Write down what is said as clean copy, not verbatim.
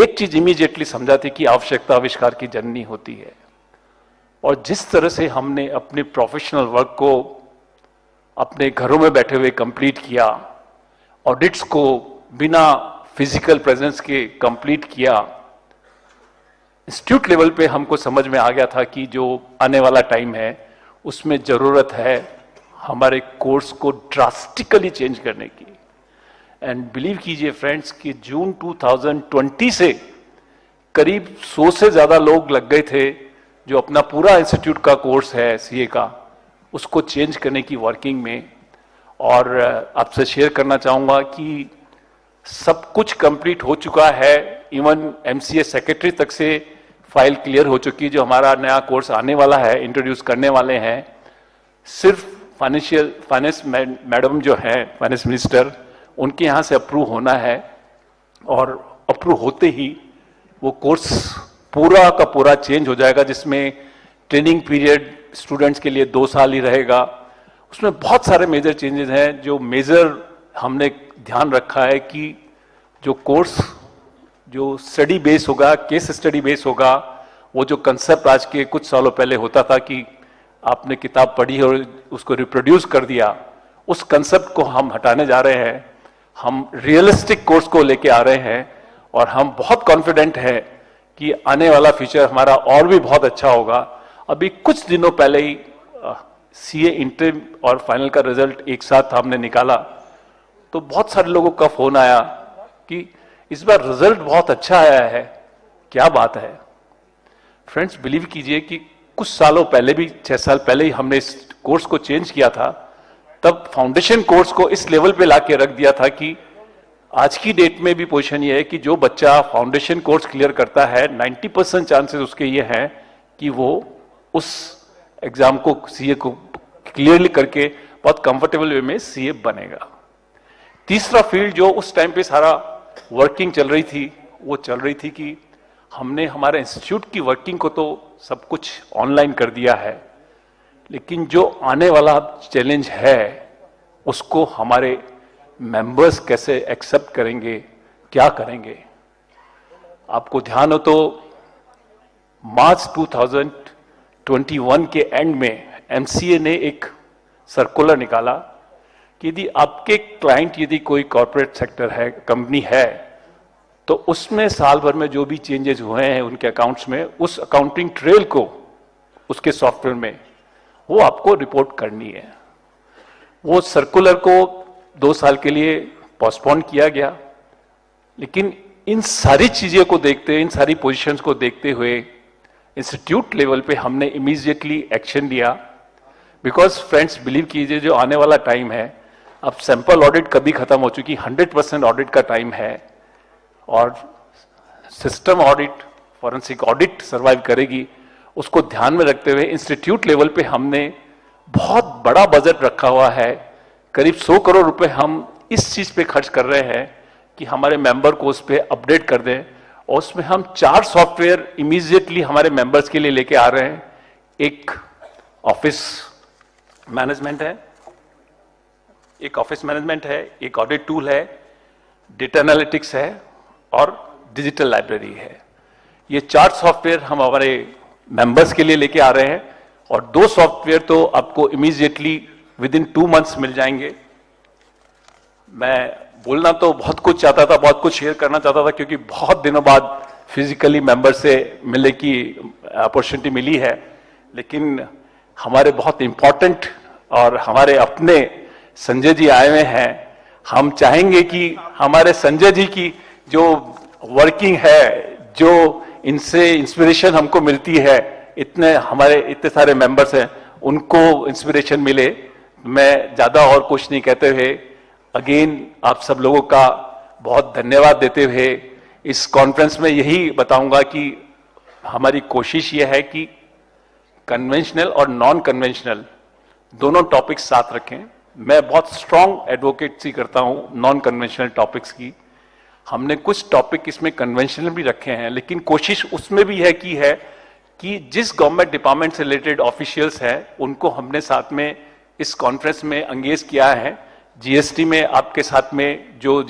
एक चीज इमीडिएटली समझा थी कि आवश्यकता आविष्कार की जननी होती है। और जिस तरह से हमने अपने प्रोफेशनल वर्क को अपने घरों में बैठे हुए कंप्लीट किया, ऑडिट्स को बिना फिजिकल प्रेजेंस के कंप्लीट किया, इंस्टीट्यूट लेवल पे हमको समझ में आ गया था कि जो आने वाला टाइम है उसमें जरूरत है हमारे कोर्स को ड्रास्टिकली चेंज करने की। एंड बिलीव कीजिए फ्रेंड्स कि जून 2020 से करीब 100 से ज्यादा लोग लग गए थे जो अपना पूरा इंस्टीट्यूट का कोर्स है सीए का, उसको चेंज करने की वर्किंग में। और आपसे शेयर करना चाहूंगा कि सब कुछ कंप्लीट हो चुका है, इवन एमसीए सेक्रेटरी तक से फाइल क्लियर हो चुकी है। जो हमारा नया कोर्स आने वाला है, इंट्रोड्यूस करने वाले हैं, सिर्फ फाइनेंस मैडम जो है फाइनेंस मिनिस्टर, उनके यहाँ से अप्रूव होना है। और अप्रूव होते ही वो कोर्स पूरा का पूरा चेंज हो जाएगा, जिसमें ट्रेनिंग पीरियड स्टूडेंट्स के लिए 2 साल ही रहेगा। उसमें बहुत सारे मेजर चेंजेस हैं। जो मेजर हमने ध्यान रखा है कि जो कोर्स जो स्टडी बेस होगा, केस स्टडी बेस होगा, वो जो कंसेप्ट आज के कुछ सालों पहले होता था कि आपने किताब पढ़ी और उसको रिप्रोड्यूस कर दिया, उस कंसेप्ट को हम हटाने जा रहे हैं। हम रियलिस्टिक कोर्स को लेके आ रहे हैं और हम बहुत कॉन्फिडेंट हैं कि आने वाला फ्यूचर हमारा और भी बहुत अच्छा होगा। अभी कुछ दिनों पहले ही सीए इंटरम और फाइनल का रिजल्ट एक साथ हमने निकाला, तो बहुत सारे लोगों का फोन आया कि इस बार रिजल्ट बहुत अच्छा आया है, क्या बात है। फ्रेंड्स बिलीव कीजिए कि कुछ सालों पहले भी, 6 साल पहले ही हमने इस कोर्स को चेंज किया था। तब फाउंडेशन कोर्स को इस लेवल पे लाके रख दिया था कि आज की डेट में भी पोजीशन ये है कि जो बच्चा फाउंडेशन कोर्स क्लियर करता है 90% चांसेस उसके ये हैं कि वो उस एग्जाम को, सीए को क्लियरली करके बहुत कंफर्टेबल वे में सीए बनेगा। तीसरा फील्ड जो उस टाइम पे सारा वर्किंग चल रही थी, वो चल रही थी कि हमने हमारे इंस्टीट्यूट की वर्किंग को तो सब कुछ ऑनलाइन कर दिया है, लेकिन जो आने वाला चैलेंज है उसको हमारे मेंबर्स कैसे एक्सेप्ट करेंगे, क्या करेंगे। आपको ध्यान हो तो मार्च 2021 के एंड में एमसीए ने एक सर्कुलर निकाला कि यदि आपके क्लाइंट यदि कोई कॉर्पोरेट सेक्टर है, कंपनी है, तो उसमें साल भर में जो भी चेंजेस हुए हैं उनके अकाउंट्स में, उस अकाउंटिंग ट्रेल को उसके सॉफ्टवेयर में वो आपको रिपोर्ट करनी है। वो सर्कुलर को 2 साल के लिए पोस्टपोन किया गया, लेकिन इन सारी चीजों को देखते, इन सारी पोजीशंस को देखते हुए इंस्टीट्यूट लेवल पे हमने इमीडिएटली एक्शन लिया। बिकॉज फ्रेंड्स बिलीव कीजिए, जो आने वाला टाइम है, अब सैंपल ऑडिट कभी खत्म हो चुकी, 100% ऑडिट का टाइम है और system audit, forensic audit survive करेगी। उसको ध्यान में रखते हुए इंस्टीट्यूट लेवल पे हमने बहुत बड़ा बजट रखा हुआ है। करीब 100 करोड़ रुपए हम इस चीज पे खर्च कर रहे हैं कि हमारे मेंबर को उस पर अपडेट कर दें। और उसमें हम 4 सॉफ्टवेयर इमीडिएटली हमारे मेंबर्स के लिए लेके आ रहे हैं। एक ऑफिस मैनेजमेंट है, एक ऑडिट टूल है, डेटा एनालिटिक्स है और डिजिटल लाइब्रेरी है। ये 4 सॉफ्टवेयर हम हमारे मेंबर्स के लिए लेके आ रहे हैं और 2 सॉफ्टवेयर तो आपको इमीडिएटली विदिन 2 मंथ्स मिल जाएंगे। मैं बोलना तो बहुत कुछ चाहता था, बहुत कुछ शेयर करना चाहता था, क्योंकि बहुत दिनों बाद फिजिकली मेंबर से मिलने की अपॉर्चुनिटी मिली है, लेकिन हमारे बहुत इंपॉर्टेंट और हमारे अपने संजय जी आए हुए हैं। हम चाहेंगे कि हमारे संजय जी की जो वर्किंग है, जो इनसे इंस्पिरेशन हमको मिलती है, हमारे इतने सारे मेंबर्स हैं, उनको इंस्पिरेशन मिले। मैं ज्यादा और कुछ नहीं कहते हुए अगेन आप सब लोगों का बहुत धन्यवाद देते हुए इस कॉन्फ्रेंस में यही बताऊंगा कि हमारी कोशिश यह है कि कन्वेंशनल और नॉन कन्वेंशनल दोनों टॉपिक्स साथ रखें। मैं बहुत स्ट्रांग एडवोकेसी करता हूं नॉन कन्वेंशनल टॉपिक्स की। हमने कुछ टॉपिक इसमें कन्वेंशनल भी रखे हैं, लेकिन कोशिश उसमें भी है कि जिस गवर्नमेंट डिपार्टमेंट से रिलेटेड ऑफिशियल्स हैं उनको हमने साथ में इस कॉन्फ्रेंस में एंगेज किया है। जीएसटी में आपके साथ में जो